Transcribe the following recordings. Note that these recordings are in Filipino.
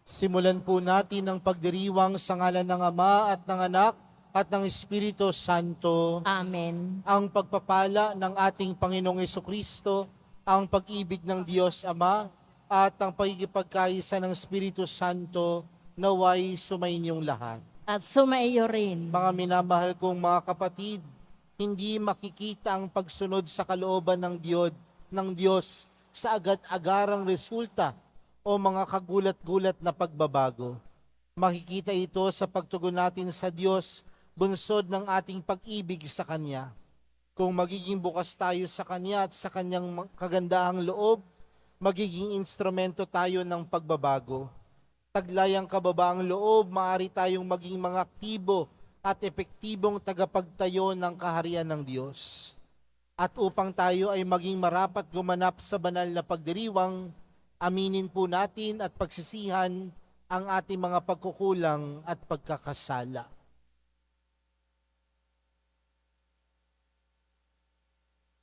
Simulan po natin ang pagdiriwang sa ngalan ng Ama at ng Anak at ng Espiritu Santo. Amen. Ang pagpapala ng ating Panginoong Jesucristo, ang pag-ibig ng Diyos Ama, at ang pagkikipagkaisa ng Espiritu Santo naway sumainyong lahat. At sumaiyo rin. Mga minamahal kong mga kapatid, hindi makikita ang pagsunod sa kalooban ng Diyos sa agad-agarang resulta o mga kagulat-gulat na pagbabago. Makikita ito sa pagtugon natin sa Diyos, bunsod ng ating pag-ibig sa Kanya. Kung magiging bukas tayo sa Kanya at sa Kanyang kagandahang loob, magiging instrumento tayo ng pagbabago. Taglay ang kababaang loob, maaari tayong maging mga aktibo at epektibong tagapagtayo ng kaharian ng Diyos. At upang tayo ay maging marapat gumanap sa banal na pagdiriwang, aminin po natin at pagsisihan ang ating mga pagkukulang at pagkakasala.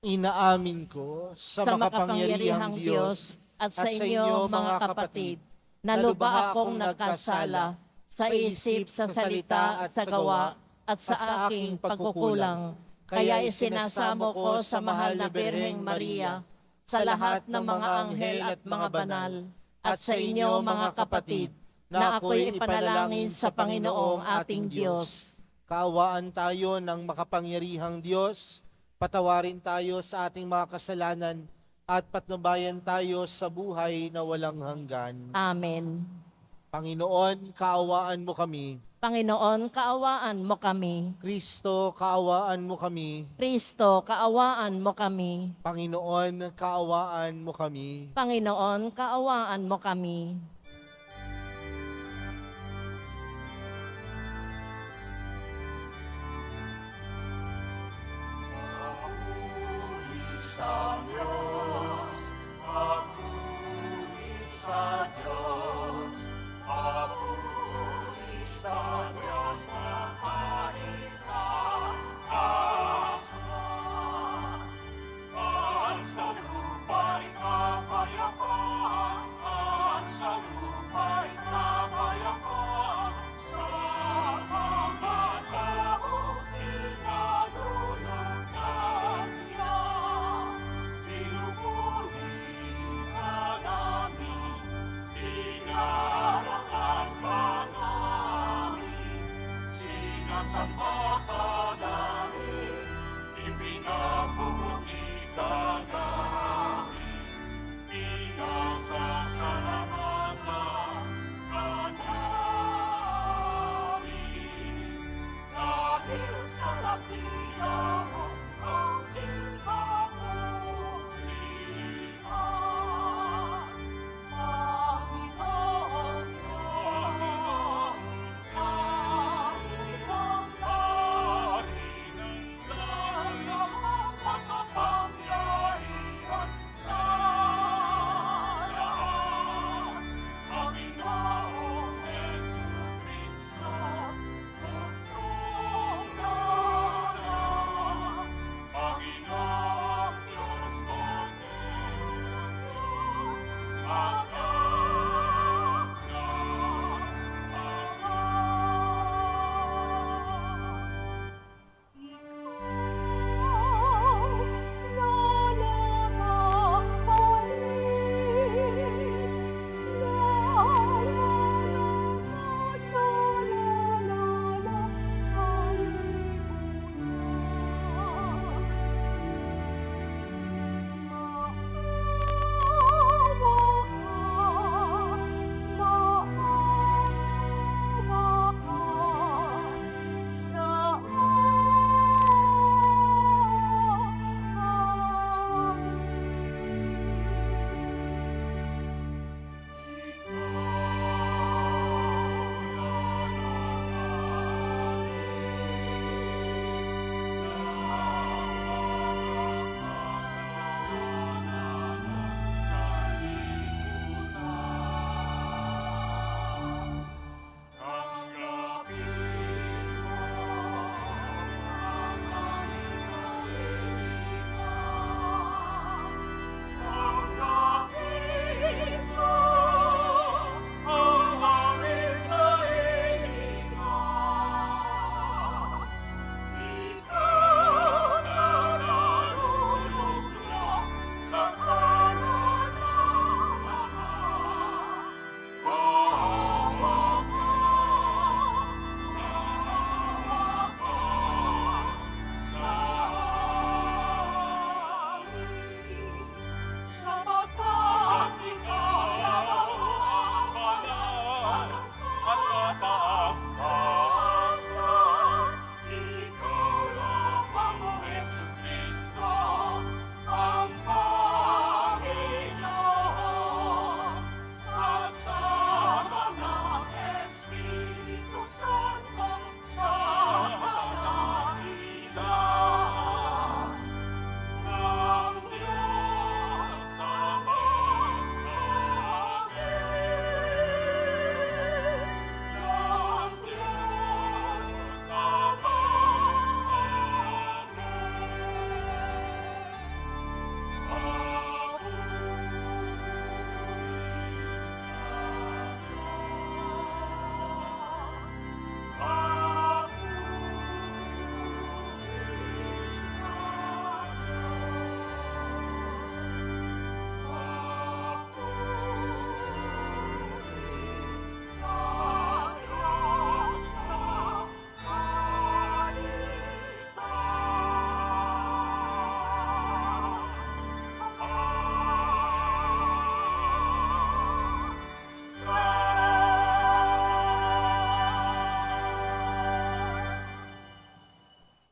Inaamin ko sa makapangyarihang Diyos at sa inyo mga kapatid, na lubha akong nagkasala sa isip, sa salita at sa gawa at sa aking pagkukulang. Kaya isinasamo ko sa mahal na Birheng Maria, sa lahat ng mga anghel at mga banal, at sa inyo mga kapatid, na ako'y ipanalangin sa Panginoong ating Diyos. Kaawaan tayo ng makapangyarihang Diyos, patawarin tayo sa ating mga kasalanan, at patnubayan tayo sa buhay na walang hanggan. Amen. Panginoon, kaawaan mo kami. Panginoon, kaawaan mo kami. Kristo, kaawaan mo kami. Kristo, kaawaan mo kami. Panginoon, kaawaan mo kami. Panginoon, kaawaan mo kami. Sa Diyos, papuri sa Diyos, papuri sa Diyos na kahit taasan. At sa lupa'y kapayapaan, at sa lupa'y kapayapaan, sa mga taong inalulong kanya. Pinupuri ka namin, pinarangan ka namin, sinasamba ka namin, ipinapuputi ka namin, pinasasalamatan ka namin. Dahil sa lapila mo ang pinapurihan, Panginoon Diyos, dahilang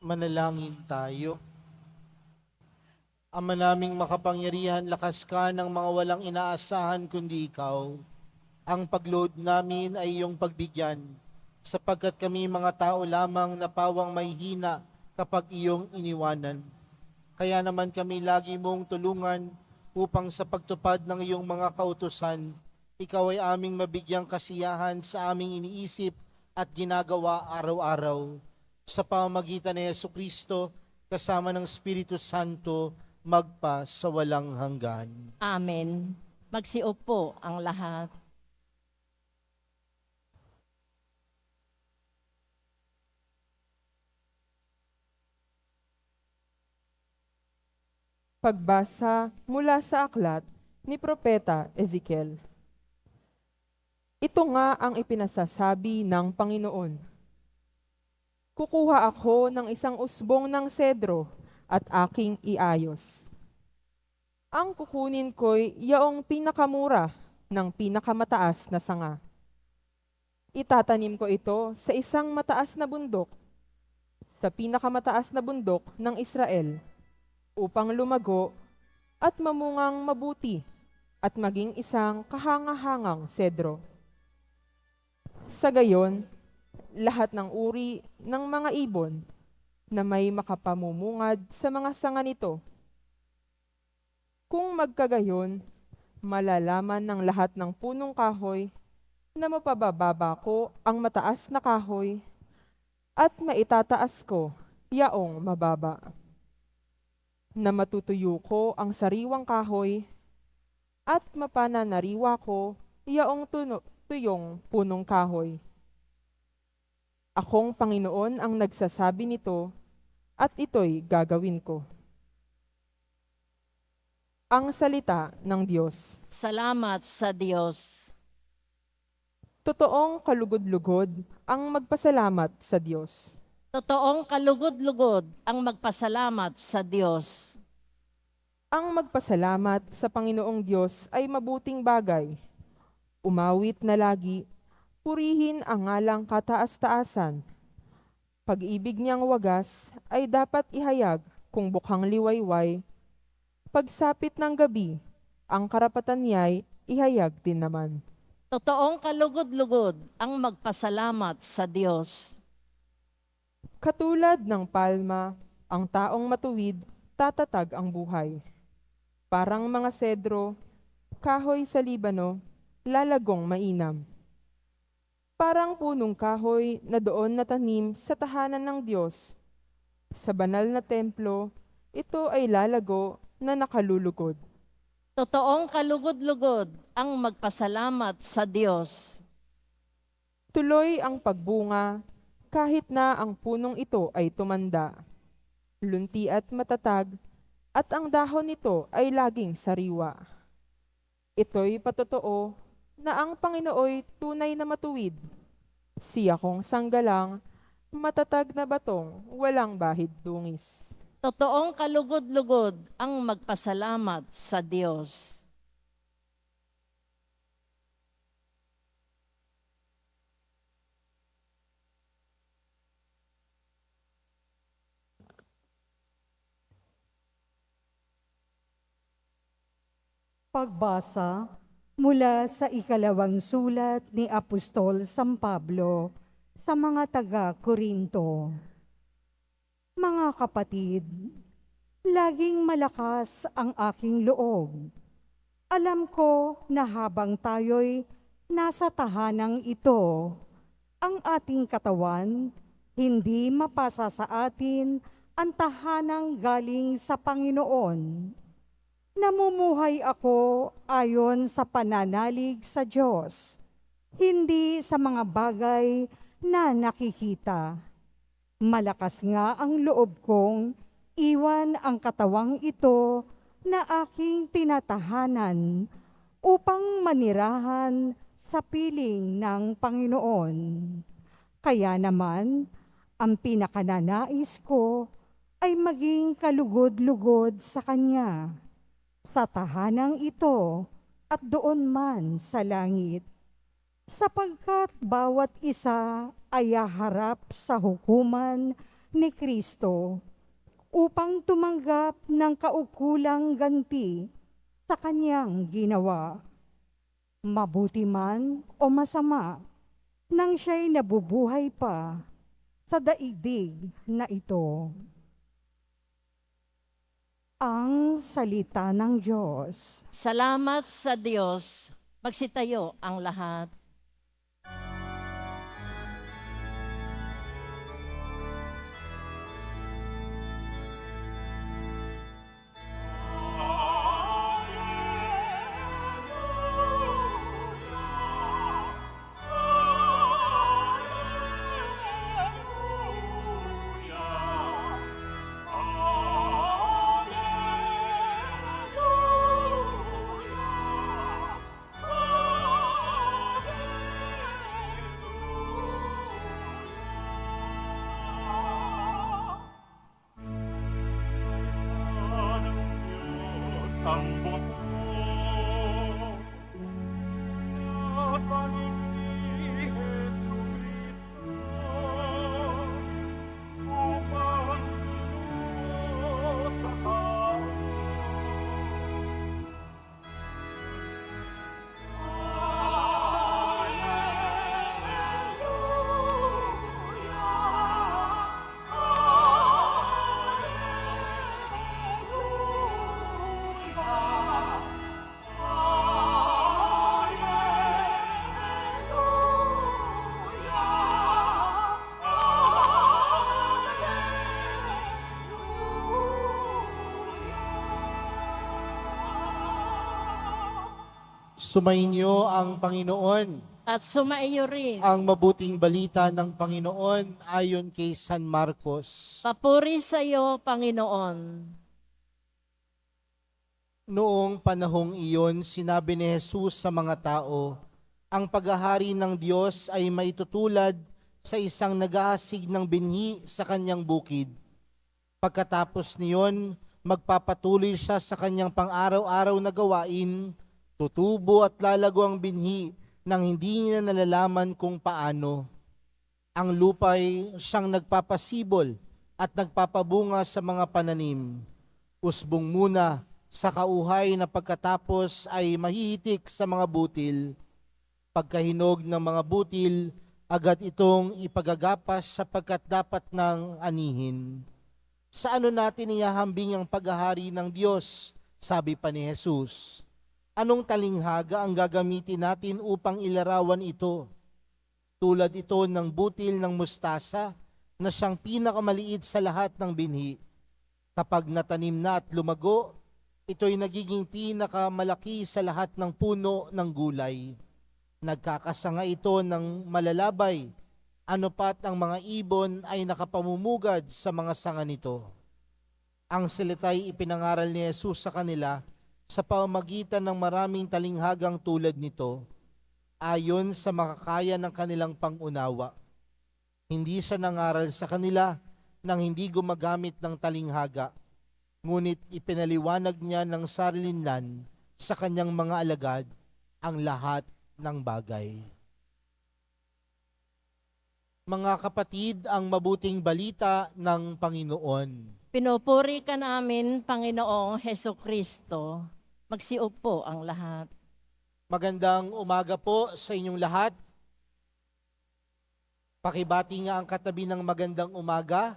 Manalangin tayo. Ama naming makapangyarihan, lakas ka ng mga walang inaasahan kundi ikaw. Ang pagload namin ay iyong pagbigyan, sapagkat kami mga tao lamang na pawang may hina kapag iyong iniwanan. Kaya naman kami lagi mong tulungan upang sa pagtupad ng iyong mga kautusan, ikaw ay aming mabigyang kasiyahan sa aming iniisip at ginagawa araw-araw. Sa pamamagitan ni Jesucristo, kasama ng Espiritu Santo, magpa sa walang hanggan. Amen. Magsiupo ang lahat. Pagbasa mula sa aklat ni Propeta Ezekiel. Ito nga ang ipinasasabi ng Panginoon. Kukuha ako ng isang usbong ng sedro at aking iayos. Ang kukunin ko'y yaong pinakamura ng pinakamataas na sanga. Itatanim ko ito sa isang mataas na bundok, sa pinakamataas na bundok ng Israel, upang lumago at mamungang mabuti at maging isang kahanga-hangang sedro. Sa gayon, lahat ng uri ng mga ibon na may makapamumungad sa mga sanga nito. Kung magkagayon, malalaman ng lahat ng punong kahoy na mapabababa ko ang mataas na kahoy at maitataas ko yaong mababa. Na matutuyo ko ang sariwang kahoy at mapananariwa ko yaong tuyong punong kahoy. Akong Panginoon ang nagsasabi nito at ito'y gagawin ko. Ang salita ng Diyos. Salamat sa Diyos. Totoong kalugod-lugod ang magpasalamat sa Diyos. Totoong kalugod-lugod ang magpasalamat sa Diyos. Ang magpasalamat sa Panginoong Diyos ay mabuting bagay. Umawit na lagi, purihin ang ngalang kataas-taasan. Pag-ibig niyang wagas ay dapat ihayag kung bukhang liwayway. Pagsapit ng gabi, ang karapatan niya'y ihayag din naman. Totoong kalugod-lugod ang magpasalamat sa Diyos. Katulad ng palma, ang taong matuwid, tatatag ang buhay. Parang mga sedro, kahoy sa Libano, lalagong mainam. Parang punong kahoy na doon natanim sa tahanan ng Diyos. Sa banal na templo, ito ay lalago na nakalulugod. Totoong kalugod-lugod ang magpasalamat sa Diyos. Tuloy ang pagbunga, kahit na ang punong ito ay tumanda. Lunti at matatag, at ang dahon nito ay laging sariwa. Ito'y patotoo na ang Panginooy tunay na matuwid. Siya kong sanggalang, matatag na batong walang bahid dungis. Totoong kalugod-lugod ang magpasalamat sa Diyos. Pagbasa mula sa ikalawang sulat ni Apostol San Pablo sa mga taga-Korinto. Mga kapatid, laging malakas ang aking loob. Alam ko na habang tayo'y nasa tahanang ito, ang ating katawan, hindi mapasa sa atin ang tahanang galing sa Panginoon. Namumuhay ako ayon sa pananalig sa Diyos, hindi sa mga bagay na nakikita. Malakas nga ang loob kong iwan ang katawang ito na aking tinatahanan upang manirahan sa piling ng Panginoon. Kaya naman, ang pinakananais ko ay maging kalugod-lugod sa Kanya, sa tahanang ito at doon man sa langit. Sapagkat bawat isa ay haharap sa hukuman ni Kristo upang tumanggap ng kaukulang ganti sa kanyang ginawa. Mabuti man o masama, nang siya'y nabubuhay pa sa daigdig na ito. Ang salita ng Diyos. Salamat sa Diyos. Magsitayo ang lahat. Ang buto at tanim ni Jesucristo upang tumubo sa tao. Sumainyo ang Panginoon. At sumaiyo rin. Ang mabuting balita ng Panginoon ayon kay San Marcos. Papuri sa iyo, Panginoon. Noong panahong iyon, sinabi ni Jesus sa mga tao, ang paghahari ng Diyos ay maitutulad sa isang nag-aasig ng binhi sa kanyang bukid. Pagkatapos niyon, magpapatuloy siya sa kanyang pang-araw-araw na gawain, tutubo at lalago ang binhi nang hindi niya nalalaman kung paano. Ang lupa'y siyang nagpapasibol at nagpapabunga sa mga pananim. Usbong muna sa kauhay na pagkatapos ay mahihitik sa mga butil. Pagkahinog ng mga butil, agad itong ipagagapas sapagkat dapat ng anihin. Sa ano natin ihahambing ang paghahari ng Diyos? Sabi pa ni Jesus. Anong talinghaga ang gagamitin natin upang ilarawan ito? Tulad ito ng butil ng mustasa na siyang pinakamaliit sa lahat ng binhi. Kapag natanim na at lumago, ito'y nagiging pinakamalaki sa lahat ng puno ng gulay. Nagkakasanga ito ng malalabay, ano pat ang mga ibon ay nakapamumugad sa mga sanga nito. Ang salita'y ipinangaral ni Jesus sa kanila sa pamamagitan ng maraming talinghagang tulad nito, ayon sa makakaya ng kanilang pangunawa. Hindi siya nangaral sa kanila nang hindi gumagamit ng talinghaga, ngunit ipinaliwanag niya ng sarilinlan sa kanyang mga alagad ang lahat ng bagay. Mga kapatid, ang mabuting balita ng Panginoon. Pinupuri ka namin, Panginoong Hesukristo. Magsiupo ang lahat. Magandang umaga po sa inyong lahat. Pakibati nga ang katabi ng magandang umaga.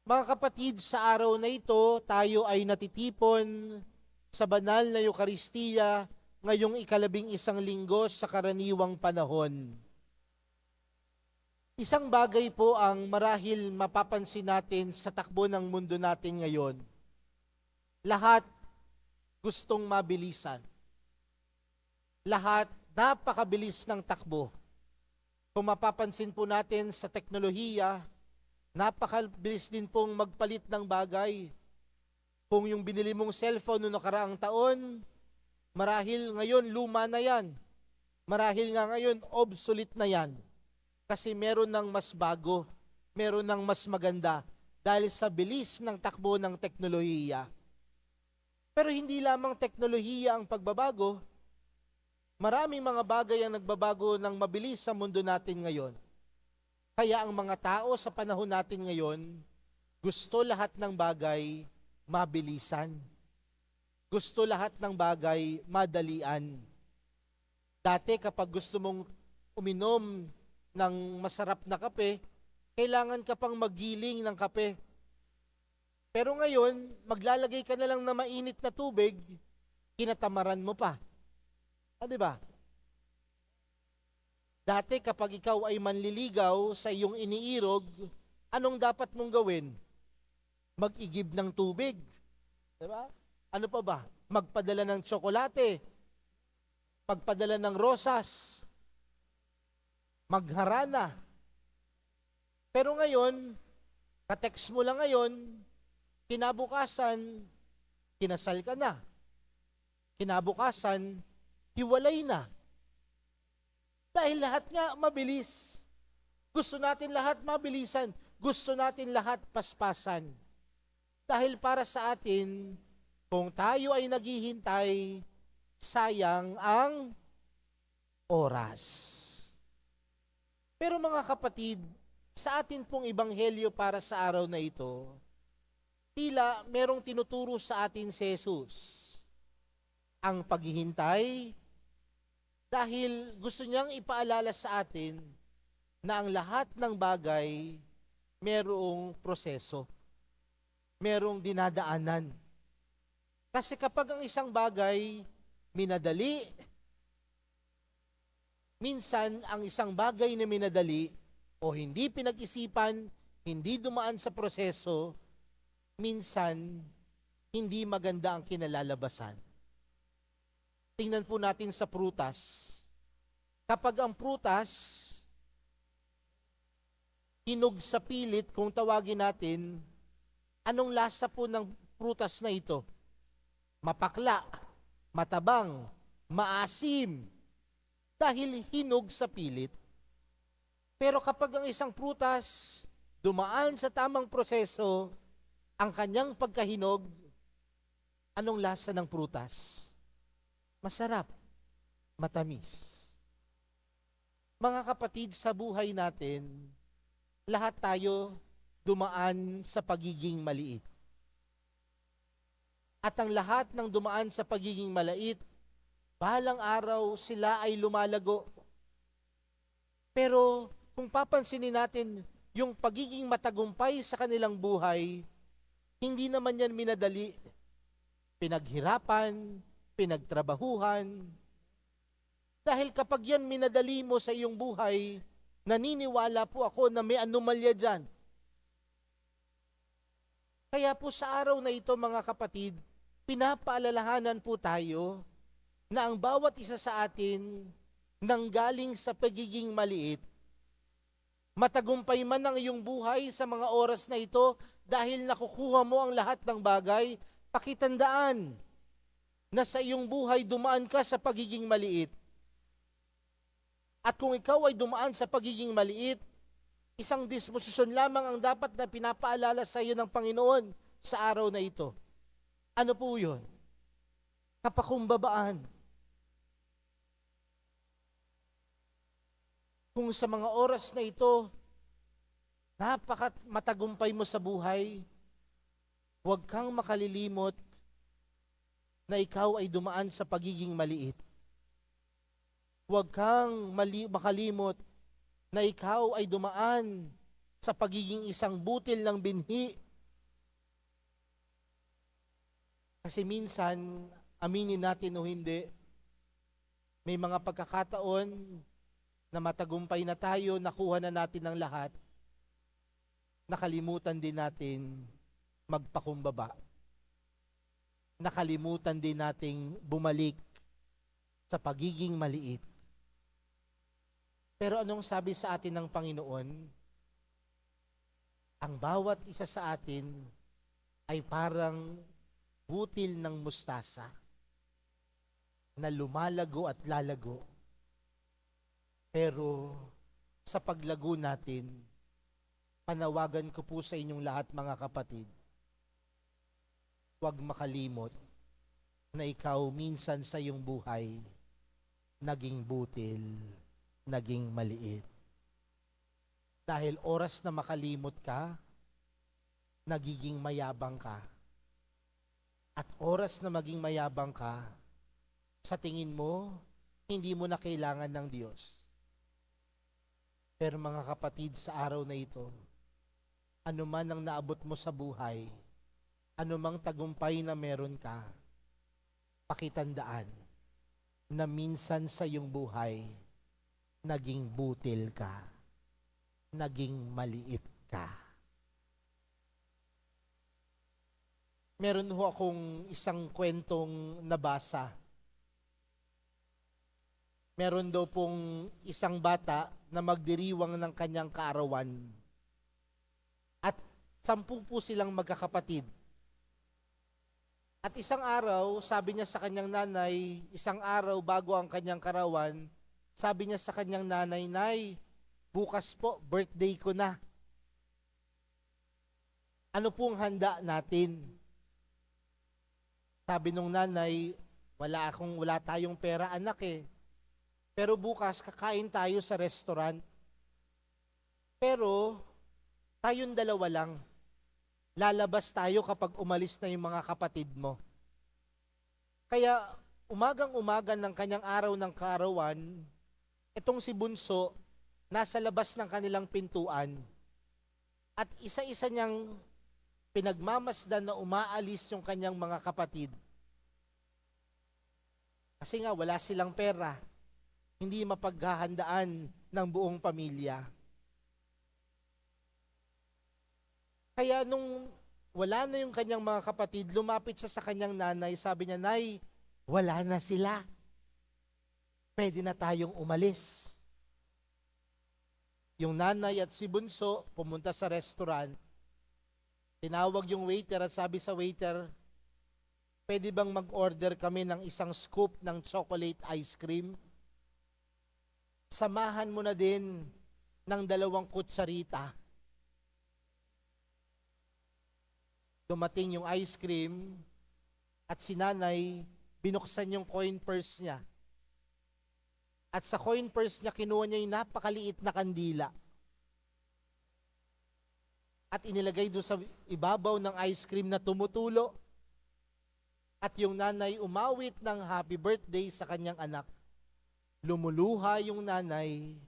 Mga kapatid, sa araw na ito, tayo ay natitipon sa banal na Eukaristiya ngayong 11 linggo sa karaniwang panahon. Isang bagay po ang marahil mapapansin natin sa takbo ng mundo natin ngayon. Lahat gustong mabilisan. Lahat napakabilis ng takbo. Kung mapapansin po natin sa teknolohiya, napakabilis din pong magpalit ng bagay. Kung yung binili mong cellphone noong nakaraang taon, marahil ngayon luma na yan. Marahil nga ngayon obsolete na yan. Kasi meron ng mas bago, meron ng mas maganda dahil sa bilis ng takbo ng teknolohiya. Pero hindi lamang teknolohiya ang pagbabago, maraming mga bagay ang nagbabago ng mabilis sa mundo natin ngayon. Kaya ang mga tao sa panahon natin ngayon, gusto lahat ng bagay mabilisan. Gusto lahat ng bagay madalian. Dati kapag gusto mong uminom ng masarap na kape, kailangan ka pang magiling ng kape. Pero ngayon, maglalagay ka na lang na mainit na tubig, kinatamaran mo pa. Di ba? Dati kapag ikaw ay manliligaw sa iyong iniirog, anong dapat mong gawin? Mag-igib ng tubig. Diba? Ano pa ba? Magpadala ng tsokolate. Magpadala ng rosas. Magharana. Pero ngayon, ka-text mo lang ngayon, kinabukasan, kinasal ka na. Kinabukasan, hiwalay na. Dahil lahat nga mabilis. Gusto natin lahat mabilisan. Gusto natin lahat paspasan. Dahil para sa atin, kung tayo ay naghihintay, sayang ang oras. Pero mga kapatid, sa atin pong ebanghelyo para sa araw na ito, tila merong tinuturo sa atin si Jesus. Ang paghihintay, dahil gusto niyang ipaalala sa atin na ang lahat ng bagay merong proseso, merong dinadaanan. Kasi kapag ang isang bagay minadali, minsan ang isang bagay na minadali o hindi pinag-isipan, hindi dumaan sa proseso, minsan hindi maganda ang kinalalabasan. Tingnan po natin sa prutas. Kapag ang prutas, hinog sa pilit, kung tawagin natin, anong lasa po ng prutas na ito? Mapakla, matabang, maasim, dahil hinog sa pilit. Pero kapag ang isang prutas dumaan sa tamang proseso, ang kanyang pagkahinog, anong lasa ng prutas? Masarap, matamis. Mga kapatid, sa buhay natin, lahat tayo dumaan sa pagiging maliit. At ang lahat ng dumaan sa pagiging maliit, balang araw sila ay lumalago. Pero kung papansinin natin yung pagiging matagumpay sa kanilang buhay, hindi naman yan minadali. Pinaghirapan, pinagtrabahuhan. Dahil kapag yan minadali mo sa iyong buhay, naniniwala po ako na may anomalya dyan. Kaya po sa araw na ito mga kapatid, pinapaalalahanan po tayo na ang bawat isa sa atin nanggaling sa pagiging maliit. Matagumpay man ang iyong buhay sa mga oras na ito dahil nakukuha mo ang lahat ng bagay, pakitandaan na sa iyong buhay dumaan ka sa pagiging maliit. At kung ikaw ay dumaan sa pagiging maliit, isang disposisyon lamang ang dapat na pinapaalala sa iyo ng Panginoon sa araw na ito. Ano po yun? Kapakumbabaan. Kung sa mga oras na ito, matagumpay mo sa buhay, huwag kang makalilimot na ikaw ay dumaan sa pagiging maliit. Huwag kang makalimot na ikaw ay dumaan sa pagiging isang butil ng binhi. Kasi minsan, aminin natin o hindi, may mga pagkakataon na matagumpay na tayo, nakuha na natin ang lahat, nakalimutan din natin magpakumbaba. Nakalimutan din nating bumalik sa pagiging maliit. Pero anong sabi sa atin ng Panginoon? Ang bawat isa sa atin ay parang butil ng mustasa na lumalago at lalago. Pero sa paglago natin, panawagan ko po sa inyong lahat mga kapatid, huwag makalimot na ikaw minsan sa iyong buhay naging butil, naging maliit. Dahil oras na makalimot ka, nagiging mayabang ka. At oras na maging mayabang ka, sa tingin mo, hindi mo na kailangan ng Diyos. Pero mga kapatid, sa araw na ito, anuman ang naabot mo sa buhay, anumang tagumpay na meron ka, pakitandaan na minsan sa iyong buhay, naging butil ka, naging maliit ka. Meron ho akong isang kwentong nabasa. Meron daw pong isang bata na magdiriwang ng kanyang kaarawan. At 10 po silang magkakapatid. At isang araw, sabi niya sa kanyang nanay, isang araw bago ang kanyang karawan, sabi niya sa kanyang nanay, "Nay, bukas po, birthday ko na. Ano pong handa natin?" Sabi nung nanay, wala tayong pera anak eh. Pero bukas kakain tayo sa restaurant. Pero tayong dalawa lang. Lalabas tayo kapag umalis na yung mga kapatid mo. Kaya umagang-umaga ng kanyang araw ng kaarawan, itong si Bunso nasa labas ng kanilang pintuan. At isa-isa niyang pinagmamasdan na umaalis yung kanyang mga kapatid. Kasi nga wala silang pera, hindi mapaghahandaan ng buong pamilya. Kaya nung wala na yung kanyang mga kapatid, lumapit siya sa kanyang nanay, sabi niya, "Nay, wala na sila. Pwede na tayong umalis." Yung nanay at si Bunso pumunta sa restaurant. Tinawag yung waiter at sabi sa waiter, "Pwede bang mag-order kami ng isang scoop ng chocolate ice cream? Samahan mo na din ng 2 kutsarita." Dumating yung ice cream at si nanay binuksan yung coin purse niya. At sa coin purse niya kinuha niya yung napakaliit na kandila. At inilagay doon sa ibabaw ng ice cream na tumutulo. At yung nanay umawit ng happy birthday sa kanyang anak. Lumuluha yung nanay,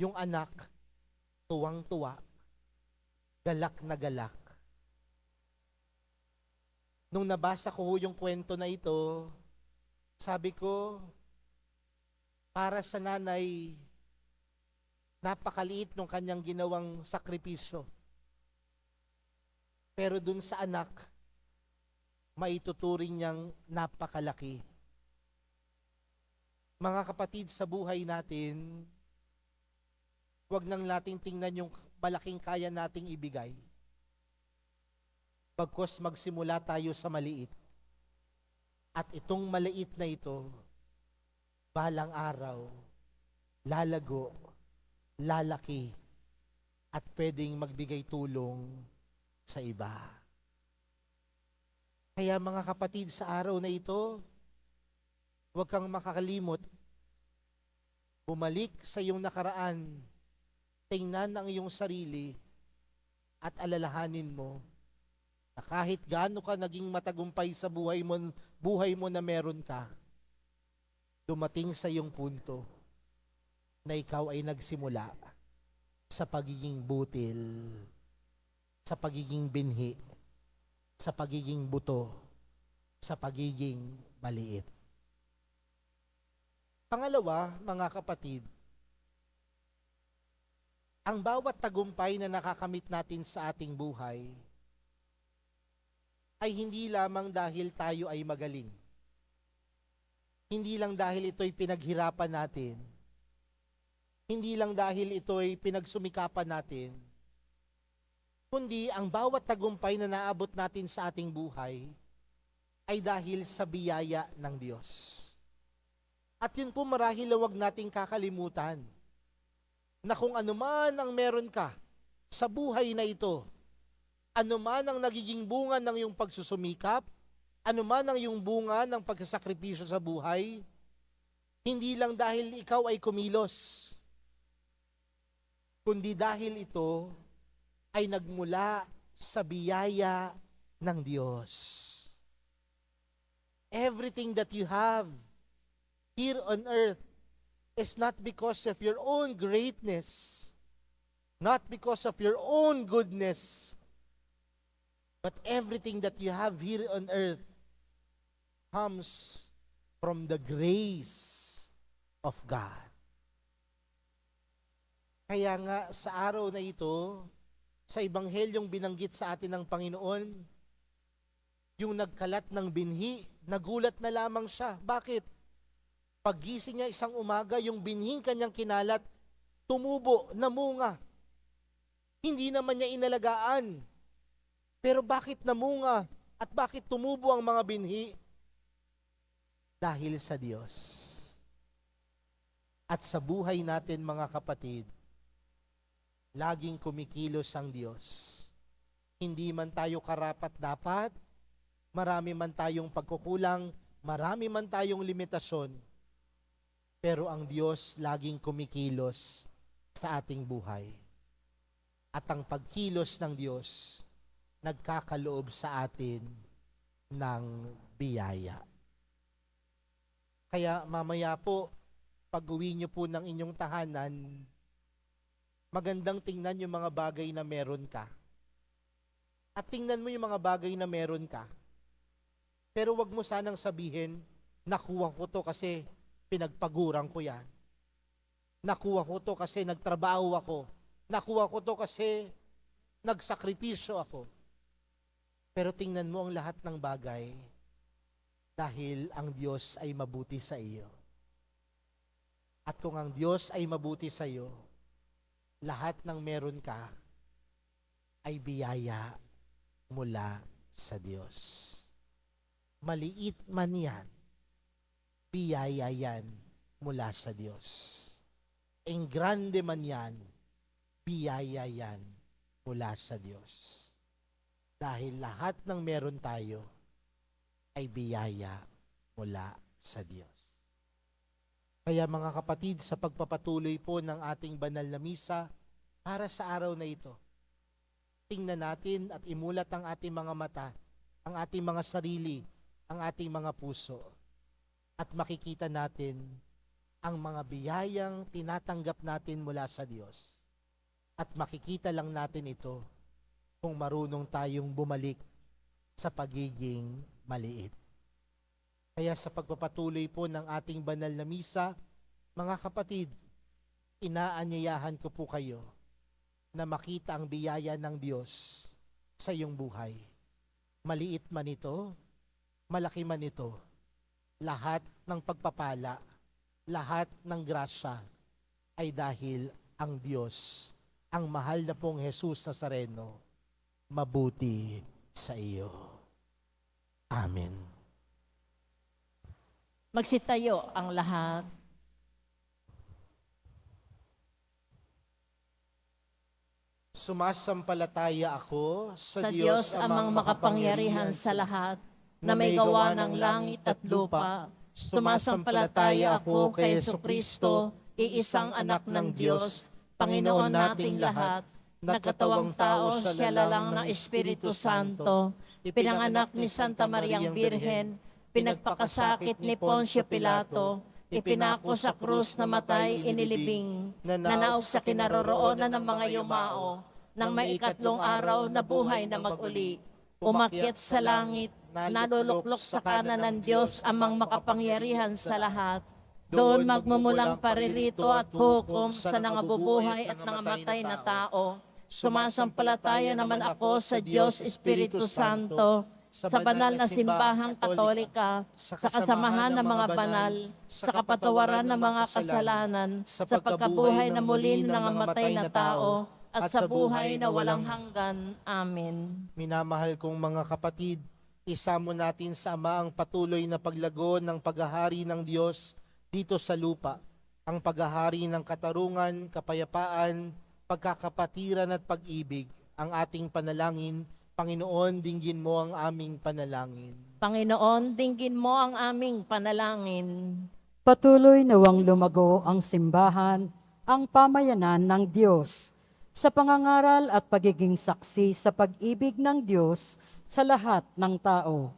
yung anak, tuwang-tuwa, galak na galak. Nung nabasa ko yung kwento na ito, sabi ko, para sa nanay, napakaliit nung kanyang ginawang sakripisyo. Pero dun sa anak, maituturing niyang napakalaki. Mga kapatid, sa buhay natin, huwag nang nating tingnan yung malaking kaya nating ibigay. Pagkos magsimula tayo sa maliit. At itong maliit na ito, balang araw, lalago, lalaki, at pwedeng magbigay tulong sa iba. Kaya mga kapatid, sa araw na ito, huwag kang makakalimot. Bumalik sa iyong nakaraan, tingnan ang iyong sarili, at alalahanin mo na kahit gaano ka naging matagumpay sa buhay mo na meron ka, dumating sa iyong punto na ikaw ay nagsimula sa pagiging butil, sa pagiging binhi, sa pagiging buto, sa pagiging maliit. Pangalawa, mga kapatid, ang bawat tagumpay na nakakamit natin sa ating buhay ay hindi lamang dahil tayo ay magaling. Hindi lang dahil ito'y pinaghirapan natin. Hindi lang dahil ito'y pinagsumikapan natin. Kundi ang bawat tagumpay na naabot natin sa ating buhay ay dahil sa biyaya ng Diyos. At yun po marahil huwag nating kakalimutan na kung anuman ang meron ka sa buhay na ito, anuman ang nagiging bunga ng iyong pagsusumikap, anuman ang iyong bunga ng pagsasakripisyo sa buhay, hindi lang dahil ikaw ay kumilos, kundi dahil ito ay nagmula sa biyaya ng Diyos. Everything that you have here on earth is not because of your own greatness, not because of your own goodness, but everything that you have here on earth comes from the grace of God. Kaya nga sa araw na ito, sa ebanghelyong binanggit sa atin ng Panginoon, yung nagkalat ng binhi, nagulat na lamang siya. Bakit? Paggising niya isang umaga, yung binhing kanyang kinalat, tumubo, namunga. Hindi naman niya inalagaan. Pero bakit namunga at bakit tumubo ang mga binhi? Dahil sa Diyos. At sa buhay natin mga kapatid, laging kumikilos ang Diyos. Hindi man tayo karapat-dapat, marami man tayong pagkukulang, marami man tayong limitasyon, pero ang Diyos laging kumikilos sa ating buhay. At ang pagkilos ng Diyos, nagkakaloob sa atin ng biyaya. Kaya mamaya po, pag-uwi niyo po ng inyong tahanan, magandang tingnan yung mga bagay na meron ka. At tingnan mo yung mga bagay na meron ka. Pero wag mo sanang sabihin, nakuha ko to kasi pinagpaguran ko yan. Nakuha ko to kasi nagtrabaho ako. Nakuha ko to kasi nagsakripisyo ako. Pero tingnan mo ang lahat ng bagay dahil ang Diyos ay mabuti sa iyo. At kung ang Diyos ay mabuti sa iyo, lahat ng meron ka ay biyaya mula sa Diyos. Maliit man yan, biyaya yan mula sa Diyos. En grande man yan, biyaya yan mula sa Diyos. Dahil lahat ng meron tayo ay biyaya mula sa Diyos. Kaya mga kapatid, sa pagpapatuloy po ng ating banal na misa, para sa araw na ito, tingnan natin at imulat ang ating mga mata, ang ating mga sarili, ang ating mga puso, at makikita natin ang mga biyayang tinatanggap natin mula sa Diyos. At makikita lang natin ito kung marunong tayong bumalik sa pagiging maliit. Kaya sa pagpapatuloy po ng ating banal na misa, mga kapatid, inaanyayahan ko po kayo na makita ang biyaya ng Diyos sa iyong buhay. Maliit man ito, malaki man ito, lahat ng pagpapala, lahat ng grasya ay dahil ang Diyos, ang mahal na pong Jesus Nazareno, mabuti sa iyo. Amen. Magsitayo ang lahat. Sumasampalataya ako Sa Diyos amang makapangyarihan sa lahat, na may gawa ng langit at lupa. Sumasampalataya ako kay Jesucristo, iisang anak ng Diyos, Panginoon nating lahat, nagkatawang tao siya lalang ng Espiritu Santo, ipinanganak ni Santa Mariang Birhen, pinagpakasakit ni Poncio Pilato, ipinako sa krus na matay inilibing, nanaog sa kinaroroonan ng mga yumao, nang may ikatlong araw na buhay na mag-uli, umakyat sa langit, naluluklok sa kanan ng Diyos amang makapangyarihan sa lahat. Doon magmumulang paririto at hukom sa nangabubuhay at nangamatay na tao. Sumasampalataya naman ako sa Diyos Espiritu Santo, sa banal na simbahang katolika, sa kasamahan ng mga banal, sa kapatawaran ng mga kasalanan, sa pagkabuhay na muli ng namatay na tao, at sa buhay na walang hanggan. Amen. Minamahal kong mga kapatid, isamo natin sa Ama ang patuloy na paglago ng paghahari ng Diyos dito sa lupa, ang paghahari ng katarungan, kapayapaan, pagkakapatiran at pag-ibig. Ang ating panalangin, Panginoon, dinggin mo ang aming panalangin. Panginoon, dinggin mo ang aming panalangin. Patuloy nawang lumago ang simbahan, ang pamayanan ng Diyos, sa pangangaral at pagiging saksi sa pag-ibig ng Diyos sa lahat ng tao.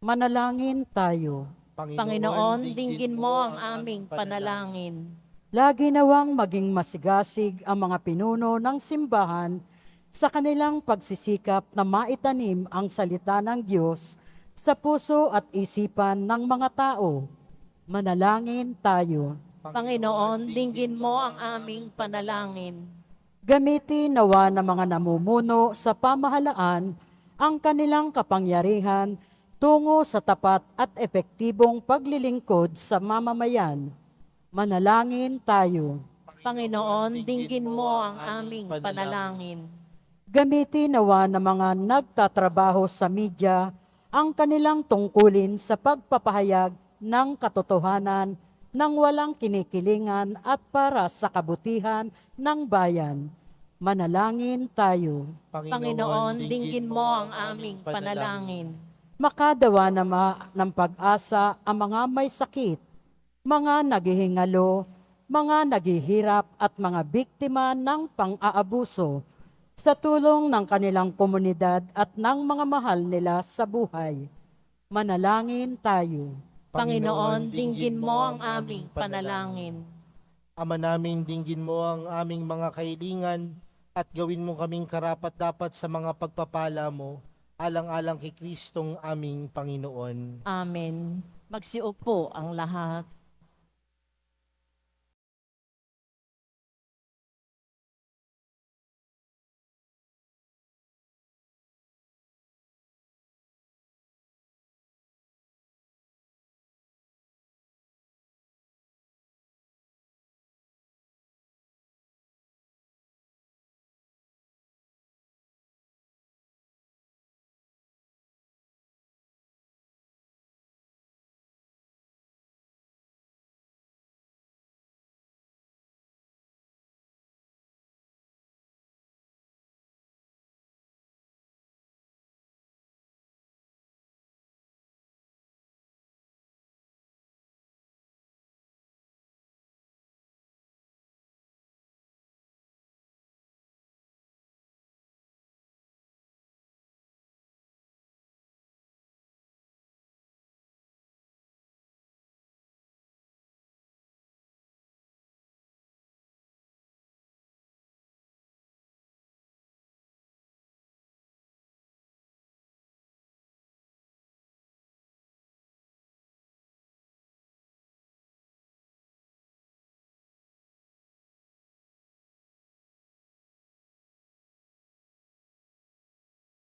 Manalangin tayo. Panginoon, dinggin mo ang aming panalangin. Lagi nawang maging masigasig ang mga pinuno ng simbahan sa kanilang pagsisikap na maitanim ang salita ng Diyos sa puso at isipan ng mga tao. Manalangin tayo. Panginoon, dinggin mo ang aming panalangin. Gamitin nawa ng mga namumuno sa pamahalaan ang kanilang kapangyarihan tungo sa tapat at epektibong paglilingkod sa mamamayan. Manalangin tayo. Panginoon, dinggin mo ang aming panalangin. Gamitin nawa ng mga nagtatrabaho sa media ang kanilang tungkulin sa pagpapahayag ng katotohanan nang walang kinikilingan at para sa kabutihan ng bayan. Manalangin tayo. Panginoon, dinggin mo ang aming panalangin. Makadawa ng pag-asa ang mga may sakit, mga naghihingalo, mga naghihirap at mga biktima ng pang-aabuso sa tulong ng kanilang komunidad at ng mga mahal nila sa buhay. Manalangin tayo. Panginoon, dinggin mo ang aming panalangin. Ama namin, dinggin mo ang aming mga kahilingan at gawin mo kaming karapat-dapat sa mga pagpapala mo, alang-alang kay Kristong aming Panginoon. Amen. Magsiupo ang lahat.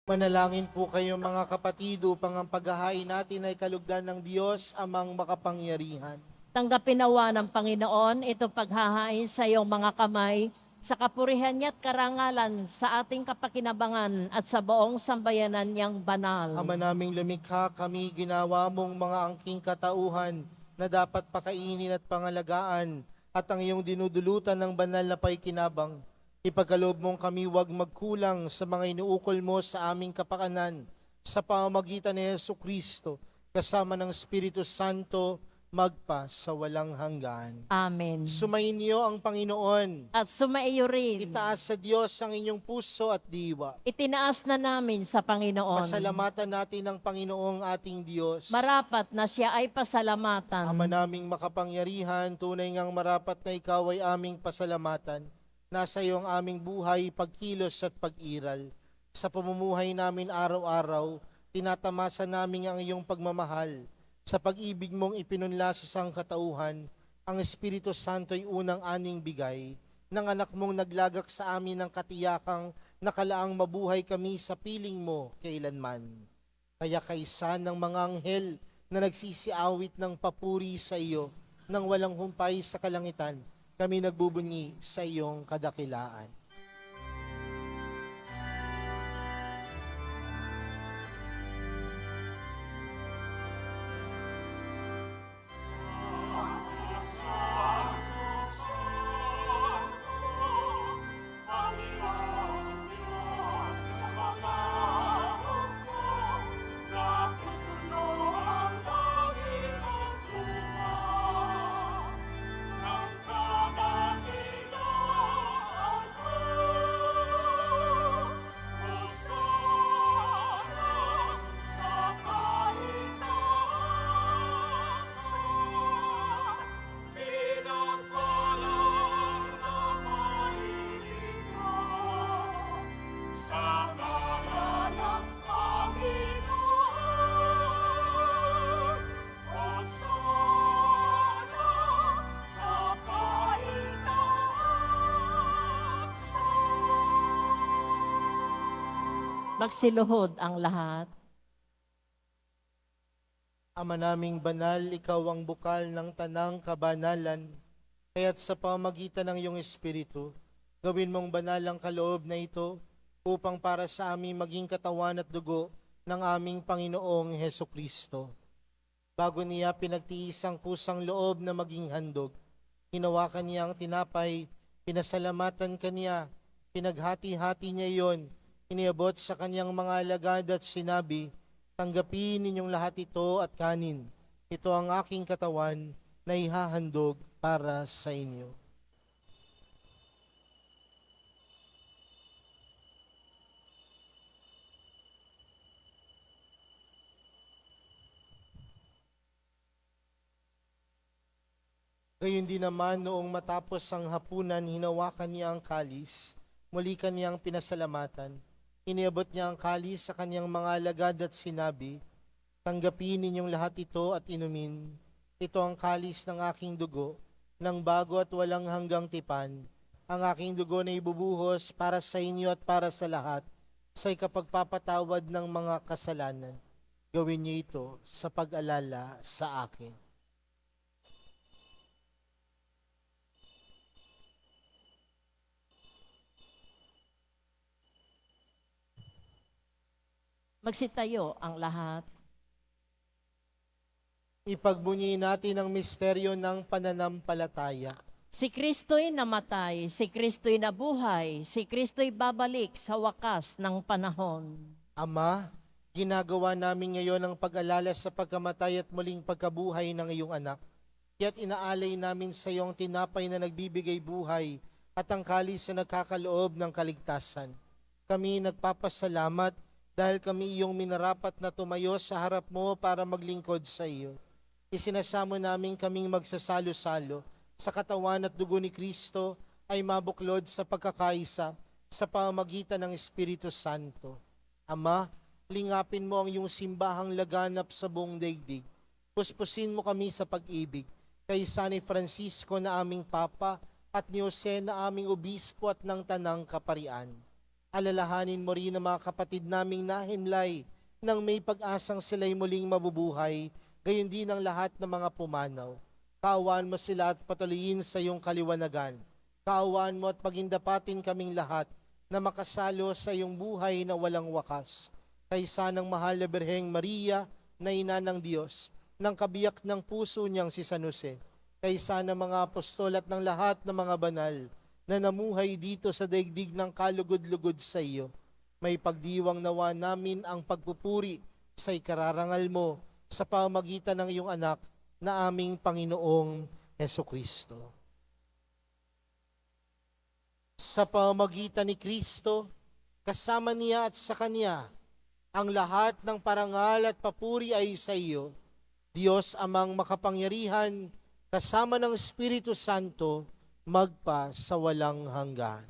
Manalangin po kayo mga kapatid upang ang paghahain natin ay kalugdan ng Diyos amang makapangyarihan. Tanggapin nawa ng Panginoon ito paghahain sa iyong mga kamay, sa kapurihan niya at karangalan sa ating kapakinabangan at sa buong sambayanan niyang banal. Ama naming lumikha, kami ginawa mong mga angking katauhan na dapat pakainin at pangalagaan at ang iyong dinudulutan ng banal na paikinabang. Ipagkaloob mong kami wag magkulang sa mga inuukol mo sa aming kapakanan sa pamamagitan ni Jesucristo kasama ng Espiritu Santo magpa sa walang hanggan. Amen. Sumainyo ang Panginoon. At sumaiyo rin. Itaas sa Diyos ang inyong puso at diwa. Itinaas na namin sa Panginoon. Pasalamatan natin ang Panginoong ating Diyos. Marapat na siya ay pasalamatan. Ama naming makapangyarihan, tunay ngang marapat na ikaw ay aming pasalamatan. Nasa iyo ang aming buhay, pagkilos at pag-iral. Sa pamumuhay namin araw-araw, tinatamasa namin ang iyong pagmamahal. Sa pag-ibig mong ipinunla sa sangkatauhan, ang Espiritu Santo'y unang aning bigay, ng anak mong naglagak sa amin ng katiyakang nakalaang mabuhay kami sa piling mo kailanman. Kaya kaisa ng mga anghel na nagsisiawit ng papuri sa iyo, nang walang humpay sa kalangitan, kami nagbubunyi sa iyong kadakilaan. Magsiluhod ang lahat. Ama naming banal, ikaw ang bukal ng tanang kabanalan, kaya't sa pamagitan ng iyong Espiritu, gawin mong banal ang kaloob na ito upang para sa amin maging katawan at dugo ng aming Panginoong Heso Kristo. Bago niya pinagtiis ang kusang loob na maging handog, hinawakan niya ang tinapay, pinasalamatan kaniya, pinaghati-hati niya iyon, iniabot sa kanyang mga alagad at sinabi, tanggapin ninyong lahat ito at kanin. Ito ang aking katawan na ihahandog para sa inyo. Gayon din naman noong matapos ang hapunan, hinawakan niya ang kalis, muli kaniyang pinasalamatan. Iniabot niya ang kalis sa kanyang mga alagad at sinabi, tanggapin ninyong lahat ito at inumin. Ito ang kalis ng aking dugo, ng bago at walang hanggang tipan. Ang aking dugo na ibubuhos para sa inyo at para sa lahat, sa ikapagpapatawad ng mga kasalanan. Gawin niyo ito sa pag-alala sa akin. Magsitayo ang lahat. Ipagbunyi natin ang misteryo ng pananampalataya. Si Kristo'y namatay, si Kristo'y nabuhay, si Kristo'y babalik sa wakas ng panahon. Ama, ginagawa namin ngayon ang pag-alala sa pagkamatay at muling pagkabuhay ng iyong anak. Kaya't inaalay namin sa iyong tinapay na nagbibigay buhay at ang kalis na nagkakaloob ng kaligtasan. Kami nagpapasalamat dahil kami iyong minarapat na tumayo sa harap mo para maglingkod sa iyo. Isinasamo namin kaming magsasalo-salo sa katawan at dugo ni Kristo ay mabuklod sa pagkakaisa sa pamamagitan ng Espiritu Santo. Ama, lingapin mo ang iyong simbahang laganap sa buong daigdig. Puspusin mo kami sa pag-ibig kay San Francisco na aming Papa at ni Jose na aming Obispo at ng Tanang Kaparian. Alalahanin mo rin ang mga kapatid naming nahimlay nang may pag-asang sila'y muling mabubuhay, gayon din ang lahat ng mga pumanaw. Kaawaan mo sila at patuloyin sa iyong kaliwanagan. Kaawaan mo at pagindapatin kaming lahat na makasalo sa iyong buhay na walang wakas. Kaysa ng mahal na Birheng Maria na ina ng Diyos, ng kabiyak ng puso niyang si San Jose, kaysa ng mga apostol at ng lahat ng mga banal, na namuhay dito sa daigdig ng kalugod-lugod sa iyo. May pagdiwang nawa namin ang pagpupuri sa ikararangal mo sa pamagitan ng iyong anak na aming Panginoong Hesukristo. Sa pamagitan ni Kristo, kasama niya at sa Kanya, ang lahat ng parangal at papuri ay sa iyo, Diyos amang makapangyarihan, kasama ng Espiritu Santo, magpa sa walang hanggan.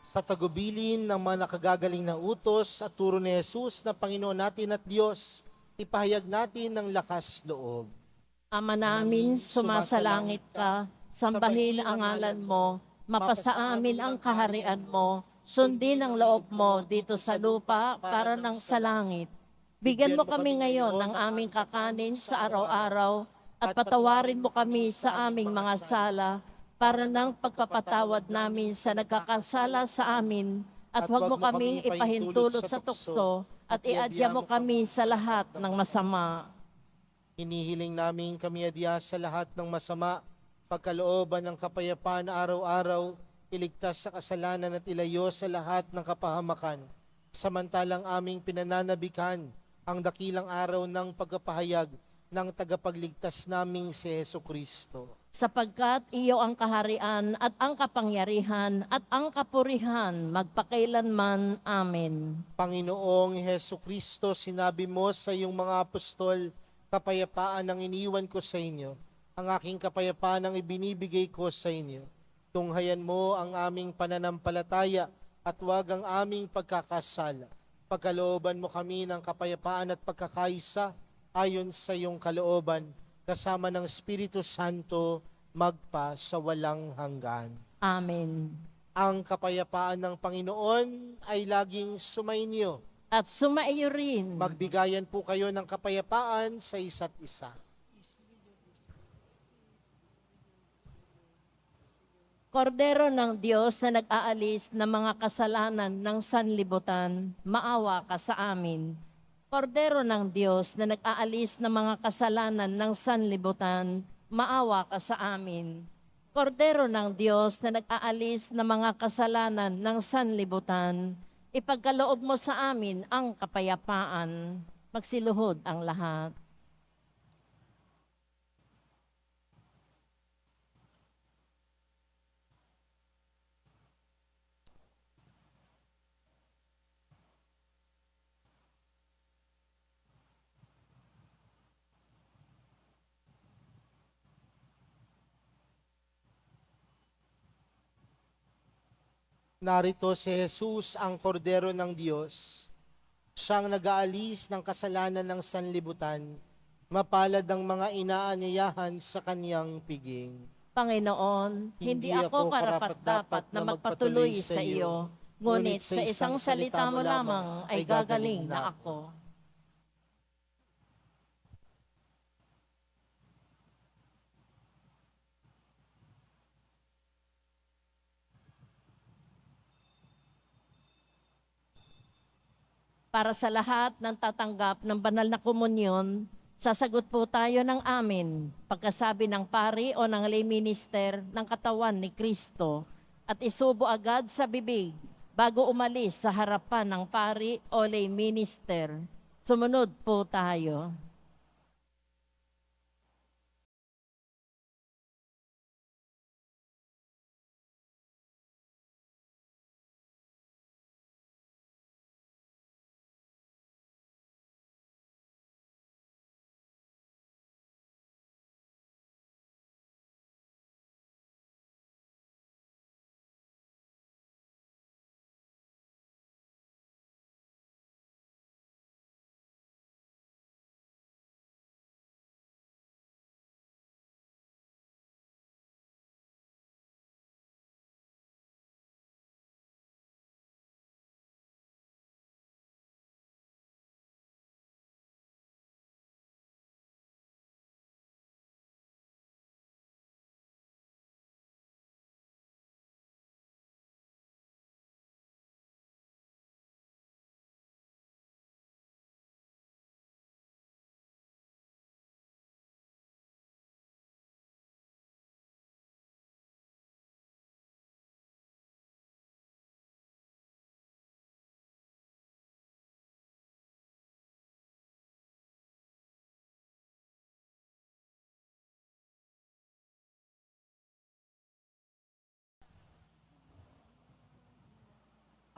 Sa tagubilin ng mga nakagagaling na utos at turo ni Jesus na Panginoon natin at Diyos, ipahayag natin ng lakas loob. Ama namin, sumasalangit ka, sambahin ang ngalan mo, mapasa amin ang kaharian mo, sundin ang loob mo dito sa lupa para ng sa langit. Bigyan mo kami ngayon ng aming kakanin sa araw-araw at patawarin mo kami sa aming mga sala para ng pagpapatawad namin sa nagkakasala sa amin at huwag mo kaming ipahintulot sa tukso at iadya mo kami sa lahat ng masama. Hinihiling namin kami adya sa lahat ng masama, pagkalooban ng kapayapaan araw-araw, iligtas sa kasalanan at ilayo sa lahat ng kapahamakan. Samantalang aming pinananabikan ang dakilang araw ng pagpapahayag ng tagapagligtas naming si Hesukristo. Sapagkat iyo ang kaharian at ang kapangyarihan at ang kapurihan magpakailanman. Amen. Panginoong Hesukristo, sinabi mo sa iyong mga apostol Kapayapaan ang iniwan ko sa inyo, ang aking kapayapaan ang ibinibigay ko sa inyo. Tunghayan mo ang aming pananampalataya at huwag ang aming pagkakasala. Pagkalooban mo kami ng kapayapaan at pagkakaisa ayon sa iyong kalooban, kasama ng Espiritu Santo, magpa sa walang hanggan. Amen. Ang kapayapaan ng Panginoon ay laging sumainyo. At sumaiyo rin. Magbigayan po kayo ng kapayapaan sa isa't isa. Kordero ng Diyos na nag-aalis ng mga kasalanan ng sanlibutan, maawa ka sa amin. Kordero ng Diyos na nag-aalis ng mga kasalanan ng sanlibutan, maawa ka sa amin. Kordero ng Diyos na nag-aalis ng mga kasalanan ng sanlibutan, ipagkaloob mo sa amin ang kapayapaan. Magsiluhod ang lahat. Narito si Jesus, ang kordero ng Diyos. Siyang nag-aalis ng kasalanan ng sanlibutan. Mapalad ang mga inaanyayahan sa kaniyang piging. Panginoon, hindi ako karapat-dapat na magpatuloy sa iyo, ngunit sa isang salita mo lamang ay gagaling na ako. Para sa lahat ng tatanggap ng banal na komunyon, sasagot po tayo ng amin pagkasabi ng pari o ng lay minister ng katawan ni Kristo at isubo agad sa bibig bago umalis sa harapan ng pari o lay minister. Sumunod po tayo.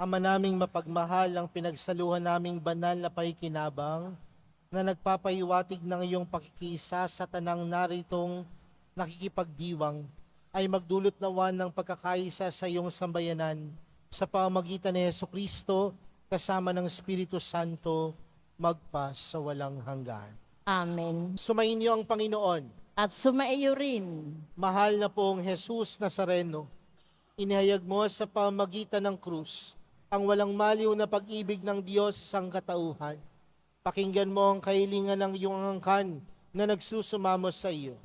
Ama naming mapagmahal, ang pinagsaluhan naming banal na pakikinabang na nagpapahiwatig ng iyong pakikiisa sa tanang naritong nakikipagdiwang ay magdulot nawa ng pagkakaisa sa iyong sambayanan sa pamamagitan ni Jesucristo kasama ng Espiritu Santo magpa sa walang hanggan. Amen. Sumainyo ang Panginoon. At sumaiyo rin. Mahal na pong Jesus Nazareno, inihayag mo sa pamamagitan ng krus ang walang maliw na pag-ibig ng Diyos sa sangkatauhan. Pakinggan mo ang kahilingan ng iyong angkan na nagsusumamo sa iyo.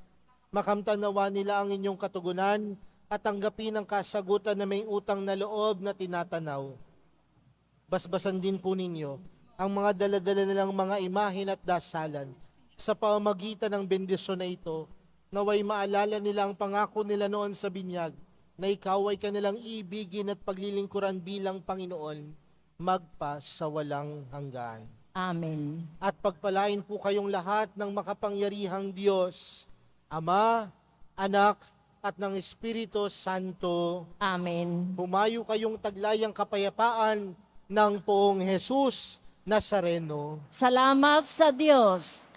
Makamtan nawa nila ang inyong katugunan at tanggapin ang kasagutan na may utang na loob na tinatanaw. Basbasan din po ninyo ang mga daladala nilang mga imahin at dasalan. Sa pamamagitan ng bendisyon na ito, naway maalala nila ang pangako nila noon sa binyag, na ikaw ay kanilang ibigin at paglilingkuran bilang Panginoon, magpa sa walang hanggan. Amen. At pagpalain po kayong lahat ng makapangyarihang Diyos, Ama, Anak, at ng Espiritu Santo. Amen. Humayo kayong taglayang kapayapaan ng poong Jesus Nazareno. Salamat sa Diyos.